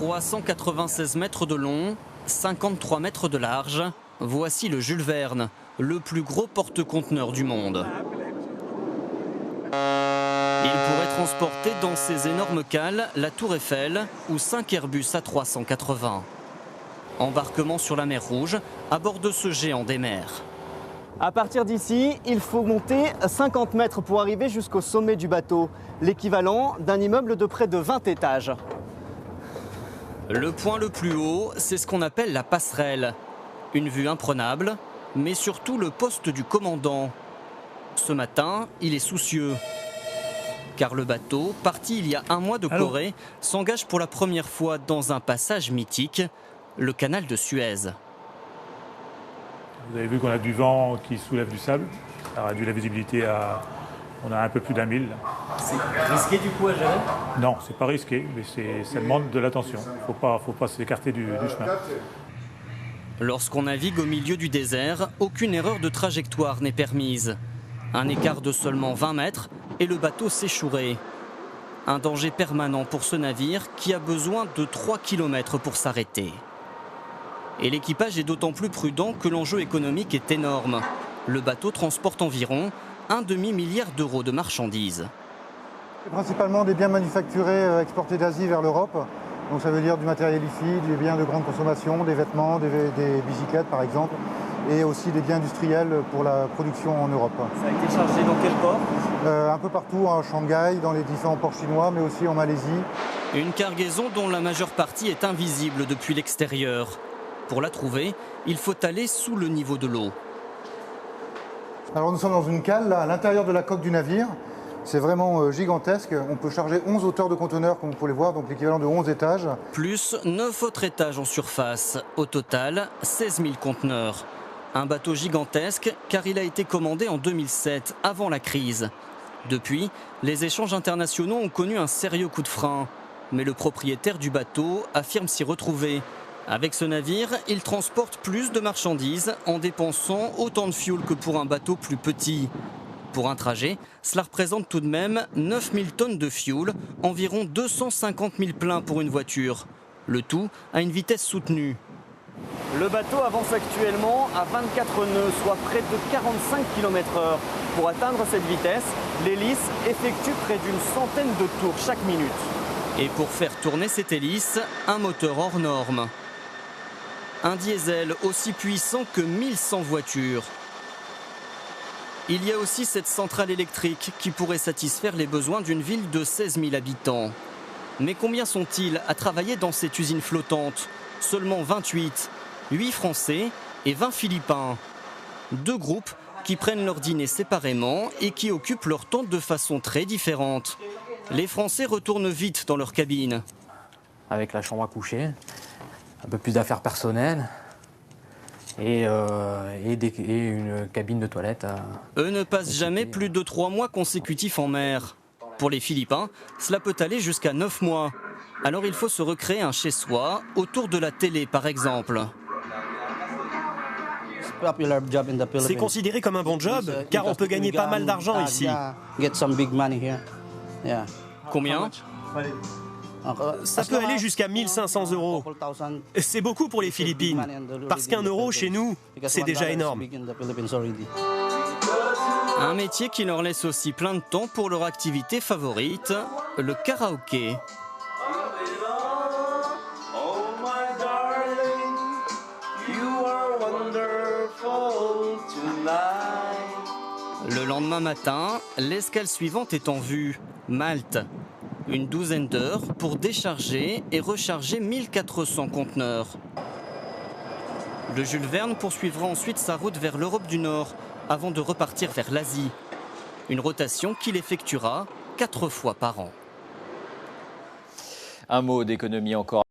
396 mètres de long, 53 mètres de large. Voici le Jules Verne, le plus gros porte-conteneurs du monde. Il pourrait transporter dans ses énormes cales la Tour Eiffel ou 5 Airbus A380. Embarquement sur la mer Rouge, à bord de ce géant des mers. À partir d'ici, il faut monter 50 mètres pour arriver jusqu'au sommet du bateau, l'équivalent d'un immeuble de près de 20 étages. Le point le plus haut, c'est ce qu'on appelle la passerelle. Une vue imprenable, mais surtout le poste du commandant. Ce matin, il est soucieux. Car le bateau, parti il y a un mois de Corée, s'engage pour la première fois dans un passage mythique, le canal de Suez. Vous avez vu qu'on a du vent qui soulève du sable. Ça a réduit la visibilité à... On a un peu plus d'un mille. C'est risqué du coup à gérer? Non, c'est pas risqué, mais ça demande de l'attention. Faut pas s'écarter du chemin. Lorsqu'on navigue au milieu du désert, aucune erreur de trajectoire n'est permise. Un écart de seulement 20 mètres et le bateau s'échouerait. Un danger permanent pour ce navire qui a besoin de 3 km pour s'arrêter. Et l'équipage est d'autant plus prudent que l'enjeu économique est énorme. Le bateau transporte environ un demi-milliard d'euros de marchandises. Principalement des biens manufacturés exportés d'Asie vers l'Europe. Donc ça veut dire du matériel IFI, des biens de grande consommation, des vêtements, des bicyclettes par exemple, et aussi des biens industriels pour la production en Europe. Ça a été chargé dans quel port? Un peu partout, à Shanghai, dans les différents ports chinois, mais aussi en Malaisie. Une cargaison dont la majeure partie est invisible depuis l'extérieur. Pour la trouver, il faut aller sous le niveau de l'eau. Alors nous sommes dans une cale, là, à l'intérieur de la coque du navire. C'est vraiment gigantesque. On peut charger 11 hauteurs de conteneurs, comme vous pouvez le voir, donc l'équivalent de 11 étages. Plus 9 autres étages en surface. Au total, 16 000 conteneurs. Un bateau gigantesque, car il a été commandé en 2007, avant la crise. Depuis, les échanges internationaux ont connu un sérieux coup de frein. Mais le propriétaire du bateau affirme s'y retrouver. Avec ce navire, il transporte plus de marchandises en dépensant autant de fioul que pour un bateau plus petit. Pour un trajet, cela représente tout de même 9000 tonnes de fioul, environ 250 000 pleins pour une voiture. Le tout à une vitesse soutenue. Le bateau avance actuellement à 24 nœuds, soit près de 45 km/h. Pour atteindre cette vitesse, l'hélice effectue près d'une centaine de tours chaque minute. Et pour faire tourner cette hélice, un moteur hors norme. Un diesel aussi puissant que 1100 voitures. Il y a aussi cette centrale électrique qui pourrait satisfaire les besoins d'une ville de 16 000 habitants. Mais combien sont-ils à travailler dans cette usine flottante? Seulement 28, 8 Français et 20 Philippins. Deux groupes qui prennent leur dîner séparément et qui occupent leur temps de façon très différente. Les Français retournent vite dans leur cabine. Avec la chambre à coucher, un peu plus d'affaires personnelles et une cabine de toilette. Eux ne passent jamais plus de 3 mois consécutifs en mer. Pour les Philippins, cela peut aller jusqu'à 9 mois. Alors il faut se recréer un chez-soi, autour de la télé par exemple. C'est considéré comme un bon job, car on peut gagner pas mal d'argent ici. Combien? Ça peut aller jusqu'à 1500 euros. C'est beaucoup pour les Philippines, parce qu'un euro chez nous, c'est déjà énorme. Un métier qui leur laisse aussi plein de temps pour leur activité favorite, le karaoké. Le lendemain matin, l'escale suivante est en vue, Malte. Une douzaine d'heures pour décharger et recharger 1400 conteneurs. Le Jules Verne poursuivra ensuite sa route vers l'Europe du Nord avant de repartir vers l'Asie. Une rotation qu'il effectuera 4 fois par an. Un mot d'économie encore.